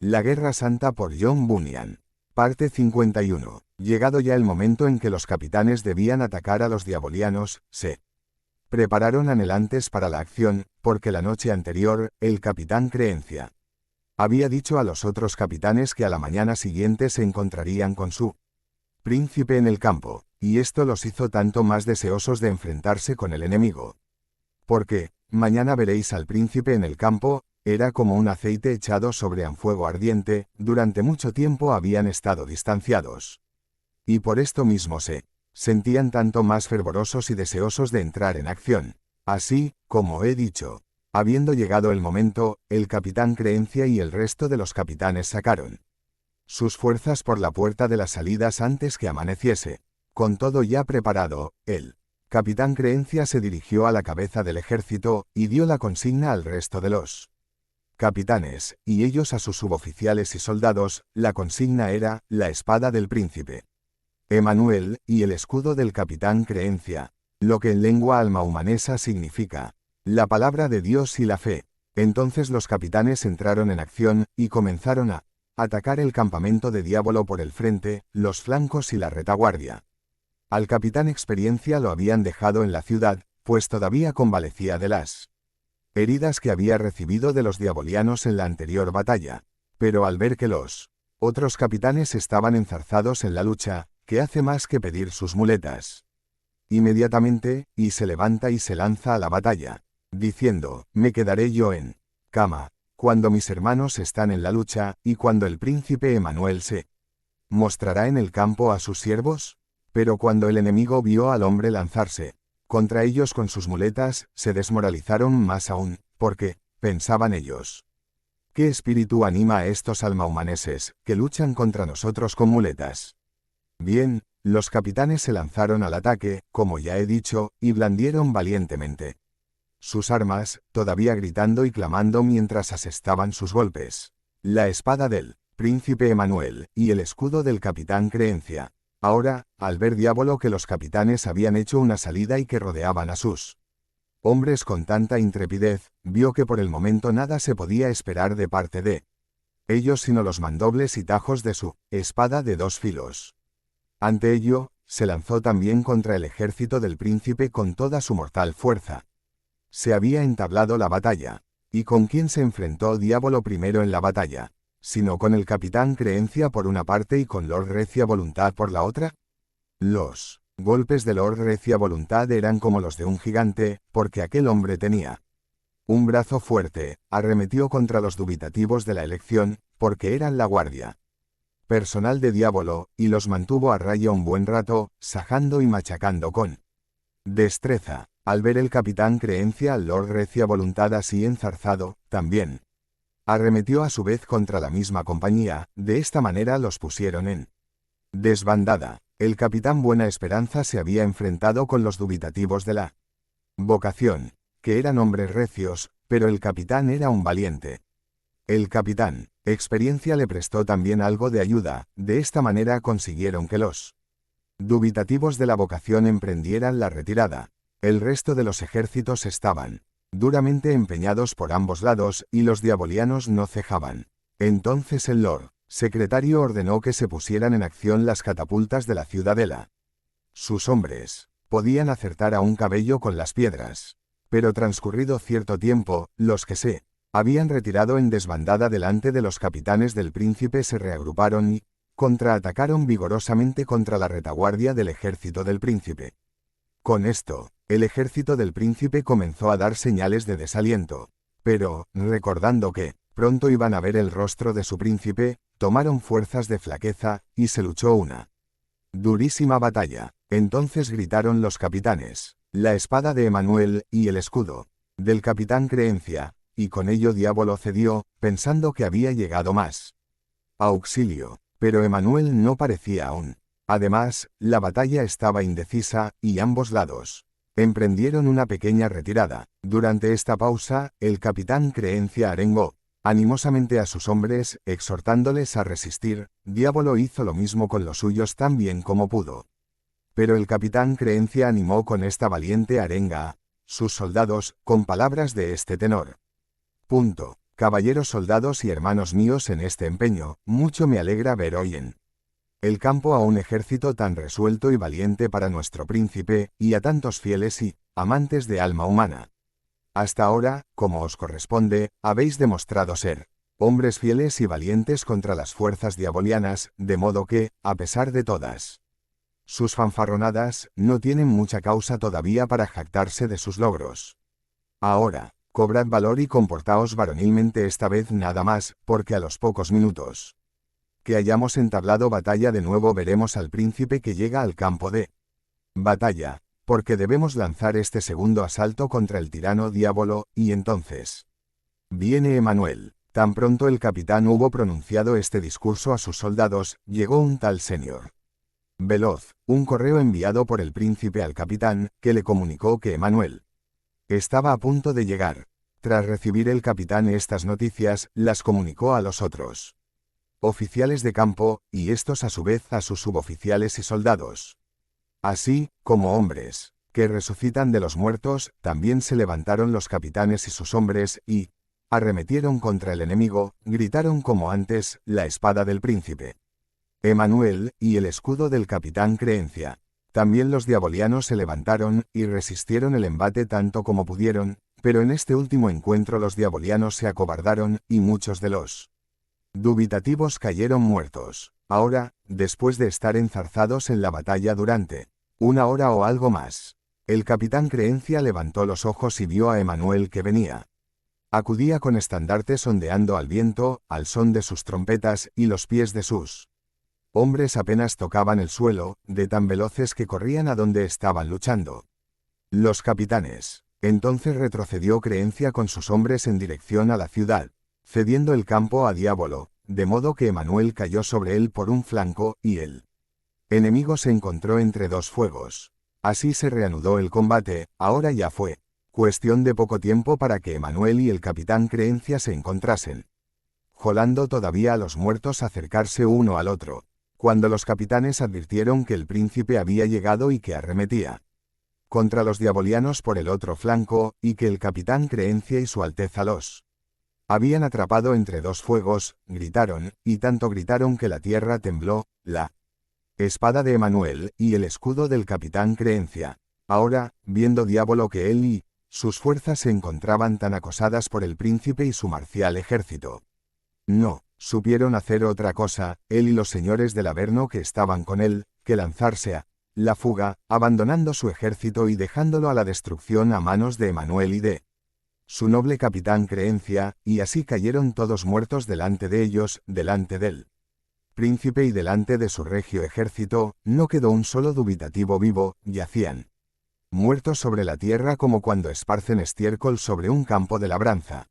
La Guerra Santa por John Bunyan. Parte 51. Llegado ya el momento en que los capitanes debían atacar a los diabolianos, se prepararon anhelantes para la acción, porque la noche anterior, el capitán Creencia había dicho a los otros capitanes que a la mañana siguiente se encontrarían con su príncipe en el campo, y esto los hizo tanto más deseosos de enfrentarse con el enemigo. Porque, mañana veréis al príncipe en el campo, era como un aceite echado sobre un fuego ardiente, durante mucho tiempo habían estado distanciados. Y por esto mismo se sentían tanto más fervorosos y deseosos de entrar en acción. Así, como he dicho, habiendo llegado el momento, el capitán Creencia y el resto de los capitanes sacaron sus fuerzas por la puerta de las salidas antes que amaneciese. Con todo ya preparado, el capitán Creencia se dirigió a la cabeza del ejército, y dio la consigna al resto de los capitanes, y ellos a sus suboficiales y soldados. La consigna era, la espada del príncipe Emanuel, y el escudo del capitán Creencia, lo que en lengua almahumanesa significa, la palabra de Dios y la fe. Entonces los capitanes entraron en acción, y comenzaron a atacar el campamento de Diablo por el frente, los flancos y la retaguardia. Al capitán Experiencia lo habían dejado en la ciudad, pues todavía convalecía de las heridas que había recibido de los diabolianos en la anterior batalla. Pero al ver que los otros capitanes estaban enzarzados en la lucha, que hace más que pedir sus muletas inmediatamente, y se levanta y se lanza a la batalla, diciendo, me quedaré yo en cama, cuando mis hermanos están en la lucha, y cuando el príncipe Emanuel se mostrará en el campo a sus siervos. Pero cuando el enemigo vio al hombre lanzarse contra ellos con sus muletas, se desmoralizaron más aún, porque, pensaban ellos, ¿qué espíritu anima a estos almahumaneses, que luchan contra nosotros con muletas? Bien, los capitanes se lanzaron al ataque, como ya he dicho, y blandieron valientemente sus armas, todavía gritando y clamando mientras asestaban sus golpes. La espada del príncipe Emanuel, y el escudo del capitán Creencia. Ahora, al ver Diablo que los capitanes habían hecho una salida y que rodeaban a sus hombres con tanta intrepidez, vio que por el momento nada se podía esperar de parte de ellos sino los mandobles y tajos de su espada de dos filos. Ante ello, se lanzó también contra el ejército del príncipe con toda su mortal fuerza. Se había entablado la batalla. ¿Y con quién se enfrentó Diablo primero en la batalla? Sino con el capitán Creencia por una parte y con Lord Recia Voluntad por la otra. Los golpes de Lord Recia Voluntad eran como los de un gigante, porque aquel hombre tenía un brazo fuerte, arremetió contra los dubitativos de la elección, porque eran la guardia personal de Diablo, y los mantuvo a raya un buen rato, sajando y machacando con destreza. Al ver el capitán Creencia al Lord Recia Voluntad así enzarzado, también arremetió a su vez contra la misma compañía. De esta manera los pusieron en desbandada. El capitán Buena Esperanza se había enfrentado con los dubitativos de la vocación, que eran hombres recios, pero el capitán era un valiente. El capitán Experiencia le prestó también algo de ayuda. De esta manera consiguieron que los dubitativos de la vocación emprendieran la retirada. El resto de los ejércitos estaban duramente empeñados por ambos lados, y los diabolianos no cejaban. Entonces el Lord Secretario ordenó que se pusieran en acción las catapultas de la ciudadela. Sus hombres podían acertar a un cabello con las piedras. Pero transcurrido cierto tiempo, los que se habían retirado en desbandada delante de los capitanes del príncipe se reagruparon y contraatacaron vigorosamente contra la retaguardia del ejército del príncipe. Con esto, el ejército del príncipe comenzó a dar señales de desaliento. Pero, recordando que pronto iban a ver el rostro de su príncipe, tomaron fuerzas de flaqueza, y se luchó una durísima batalla. Entonces gritaron los capitanes, la espada de Emanuel, y el escudo del capitán Creencia, y con ello Diablo cedió, pensando que había llegado más auxilio. Pero Emanuel no parecía aún. Además, la batalla estaba indecisa, y ambos lados emprendieron una pequeña retirada. Durante esta pausa, el capitán Creencia arengó animosamente a sus hombres, exhortándoles a resistir. Diablo hizo lo mismo con los suyos tan bien como pudo. Pero el capitán Creencia animó con esta valiente arenga a sus soldados, con palabras de este tenor. Caballeros soldados y hermanos míos en este empeño, mucho me alegra ver hoy en el campo a un ejército tan resuelto y valiente para nuestro príncipe, y a tantos fieles y amantes de alma humana. Hasta ahora, como os corresponde, habéis demostrado ser hombres fieles y valientes contra las fuerzas diabolianas, de modo que, a pesar de todas sus fanfarronadas, no tienen mucha causa todavía para jactarse de sus logros. Ahora, cobrad valor y comportaos varonilmente esta vez nada más, porque a los pocos minutos que hayamos entablado batalla de nuevo veremos al príncipe que llega al campo de batalla, porque debemos lanzar este segundo asalto contra el tirano diablo, y entonces viene Emanuel. Tan pronto el capitán hubo pronunciado este discurso a sus soldados, llegó un tal señor Veloz, un correo enviado por el príncipe al capitán, que le comunicó que Emanuel estaba a punto de llegar. Tras recibir el capitán estas noticias, las comunicó a los otros oficiales de campo, y estos a su vez a sus suboficiales y soldados. Así, como hombres que resucitan de los muertos, también se levantaron los capitanes y sus hombres, y arremetieron contra el enemigo, gritaron como antes, la espada del príncipe Emanuel, y el escudo del capitán Creencia. También los diabolianos se levantaron, y resistieron el embate tanto como pudieron, pero en este último encuentro los diabolianos se acobardaron, y muchos de los dubitativos cayeron muertos. Ahora, después de estar enzarzados en la batalla durante una hora o algo más, el capitán Creencia levantó los ojos y vio a Emanuel que venía. Acudía con estandartes ondeando al viento, al son de sus trompetas, y los pies de sus hombres apenas tocaban el suelo, de tan veloces que corrían a donde estaban luchando los capitanes. Entonces retrocedió Creencia con sus hombres en dirección a la ciudad, cediendo el campo a Diablo, de modo que Emanuel cayó sobre él por un flanco, y el enemigo se encontró entre dos fuegos. Así se reanudó el combate. Ahora ya fue cuestión de poco tiempo para que Emanuel y el capitán Creencia se encontrasen, jolando todavía a los muertos acercarse uno al otro, cuando los capitanes advirtieron que el príncipe había llegado y que arremetía contra los diabolianos por el otro flanco, y que el capitán Creencia y su Alteza los habían atrapado entre dos fuegos, gritaron, y tanto gritaron que la tierra tembló, la espada de Emanuel, y el escudo del capitán Creencia. Ahora, viendo Diablo que él y sus fuerzas se encontraban tan acosadas por el príncipe y su marcial ejército, no supieron hacer otra cosa, él y los señores del Averno que estaban con él, que lanzarse a la fuga, abandonando su ejército y dejándolo a la destrucción a manos de Emanuel y de su noble capitán Creencia, y así cayeron todos muertos delante de ellos, delante del príncipe y delante de su regio ejército, no quedó un solo dubitativo vivo, yacían muertos sobre la tierra como cuando esparcen estiércol sobre un campo de labranza.